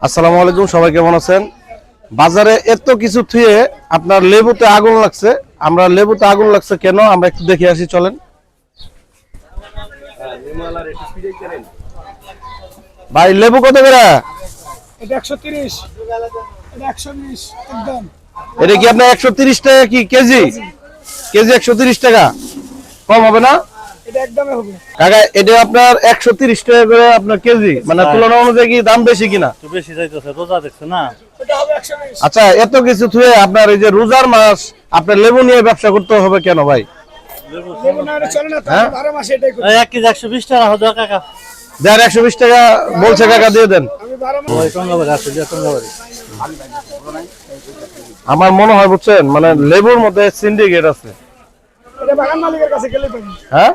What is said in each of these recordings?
আসসালামু আলাইকুম, সবাই কেমন আছেন? বাজারে এত কিছু থুয়ে আপনার লেবুতে আগুন লাগছে। আমরা লেবুতে আগুন লাগছে কেন আমরা একটু দেখে আসি, চলেন। ভাই লেবু কত করে? এটা 130, এটা 120 একদম। এটা কি আপনার 130 টাকা কি কেজি? কেজি 130 টাকা, কম হবে না? এটা একদমই হবে কাকা, এটা আপনার 130 টাকা করে আপনার কেজি, মানে তুলনা অনুযায়ী কি দাম বেশি কিনা? একটু বেশি যাইতেছে, রোজা দেখছে না। এটা হবে 120। আচ্ছা, এত কিছু থুয়ে আপনার এই যে রোজার মাস আপনার লেবু নিয়ে ব্যবসা করতে হবে কেন ভাই? লেবু না হলে চলে না তো, হ্যাঁ? 12 মাসে এটাই করি। এই 1 কেজি 120 টাকা হবে কাকা। দেন 120 টাকা বলছে কাকা, দিয়ে দেন। আমি 12 মাস ওই টঙ্গাবাড়ি আছে, যে টঙ্গাবাড়ি। আমার মনে হয় বুঝছেন, মানে লেবুর মধ্যে সিন্ডিকেট আছে। এটা বাগান মালিকের কাছে গেলে পাবেন। হ্যাঁ,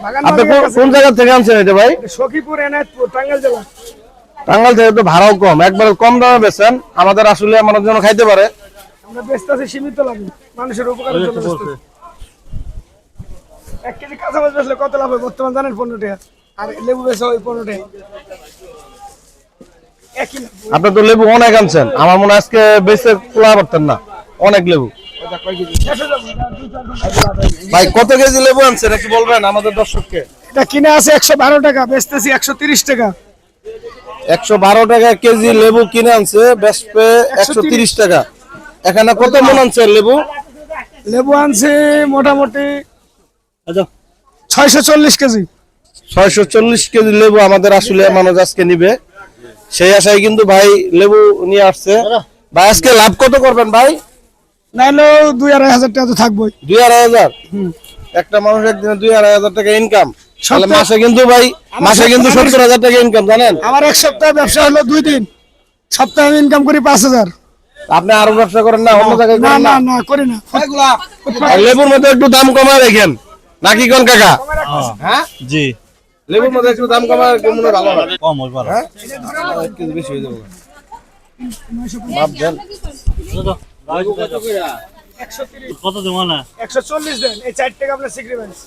বাগান আপনি মালিকের কাছে কোন জায়গা থেকে আনছেন এটা ভাই? সখীপুর এনায়তপুর টাঙ্গাইল জেলা। টাঙ্গাইল থেকে তো ভাড়াও কম, একবার কম দামে বেচেন, আমাদের আসলে আমার জন্য খাইতে পারে। আমরা বেচতেছি সীমিত লাভে, মানুষের উপকারের জন্য বেচতেছি। 1 কেজি কাঁচা মাছ বেচলে কত লাভ হয় বর্তমান জানেন? 15 টাকা। আর লেবু বেচা হয় 15 টাকা। একই লাভ। আপনি তো লেবু অনেক আনছেন, আমার মনে হয় আজকে বেচে খোলা পারতেন না, অনেক লেবু। শেষে যাবো, এটা 2-4 ঘন্টা। ভাই কত কেজি লেবু আনছেন একটু বলবেন আমাদের দর্শককে? এটা কিনে আছে 112 টাকা, বেচতেছি 130 টাকা। 112 টাকা কেজি লেবু কিনে আনছে, বেচবে 130 টাকা। এখানে কত মন আনছেন লেবু? লেবু আনছে মোটামুটি আচ্ছা 640 কেজি। 640 কেজি লেবু আমাদের আসলে মানুষ আজকে নিবে, সেই আশায় কিন্তু ভাই লেবু নিয়ে আসছে। ভাই আজকে লাভ কত করবেন ভাই? নাইলেও 2-2.5 হাজার টাকা তো থাকবোই। 2-2.5 একটা মানুষ একদিনে 2-2.5 টাকা ইনকাম, তাহলে মাসে কিন্তু ভাই মাসে কিন্তু 70,000 টাকা ইনকাম, জানেন? আমার এক সপ্তাহে ব্যবসা হলো 2 দিন, সপ্তাহে আমি ইনকাম করি 5,000। আপনি আরো ব্যবসা করেন না, অন্য জায়গায় না করেন না না? না করি না। আর লেবুর মধ্যে একটু দাম কমায় রাখেন নাকি কোন কাকা? হ্যাঁ, জি, লেবুর মধ্যে একটু দাম কমায় রাখলে মনে হয় ভালো হবে। কম হইব আর। হ্যাঁ, এক কেজি বেশি হয়ে যাবে। মাপ দেন। কত দেবো না? 140 দেন, এই 4 টাকা আপনার সিক্রিমেন্টস।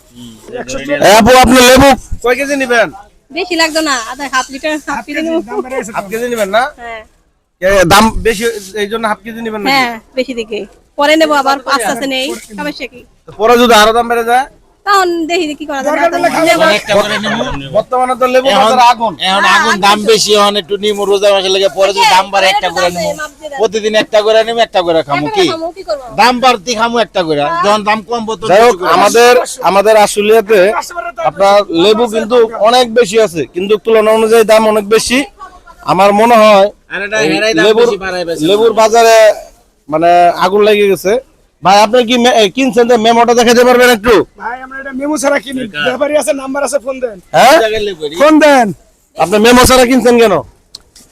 এই আপু, আপনি লেবু কয় কেজি নেবেন? বেশি লাগতো না, আধা হাফ লিটার হাফ কেজি নেবো। দাম বেড়ে গেছে তো। হাফ কেজি নেবেন না? হ্যাঁ দাম বেশি এই জন্য হাফ কেজি নেবেন নাকি? হ্যাঁ, বেশি দিকে পরে নেবো, আবার আস্তে আস্তে নেই, সমস্যা কি? পরে যদি আরো দাম বেড়ে যায়? তখন দেখি কি করা যায়। দরকার হলে খাবে। বর্তমানে তো লেবু বাজারে আগুন। এখন আগুন দাম বেশি, এখন একটু নিমু রোজা মাসে লেগে পরে যদি দাম বাড়ে একটা করে নিমু, প্রতিদিন একটা করে নিমু, একটা করে খামু। কি কি করবো? দাম বাড়তি খামু একটা করে, যখন দাম কমবো তো যাই হোক, বেশি করে। আমাদের আসলেতে আপনার লেবু কিন্তু অনেক বেশি আছে, কিন্তু তুলনা অনুযায়ী দাম অনেক বেশি। আমার মনে হয় আর এটা হেরাই দাম লেবুর বেশি বাড়ায় বেশি। লেবুর বাজারে মানে আগুন লেগে গেছে। ভাই আপনি কি কিনছেন, যে মেমোটা দেখাতে পারবেন একটু? ভাই আমরা এটা মেমো ছাড়া কিনি, ব্যাপারী আছে, নাম্বার আছে, ফোন দেন। হ্যাঁ, জায়গায় লেবু এরি। ফোন দেন। আপনি মেমো ছাড়া কিনছেন কেন?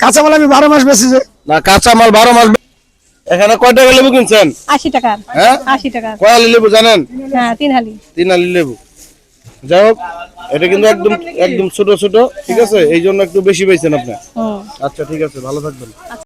কাঁচামাল আমি 12 মাস বেচি যে। না, কাঁচা মাল 12 মাস। এখানে কয় টাকা লেবু কিনছেন? 80 টাকার। হ্যাঁ, 80 টাকার। কয় আলি লেবু জানেন? হ্যাঁ, 3 হালি। 3 আলি লেবু। যাই হোক, এটা কিন্তু একদম একদম ছোট ছোট, ঠিক আছে, এই জন্য একটু বেশি পাইছেন আপনি। হুম। আচ্ছা ঠিক আছে, ভালো থাকবেন।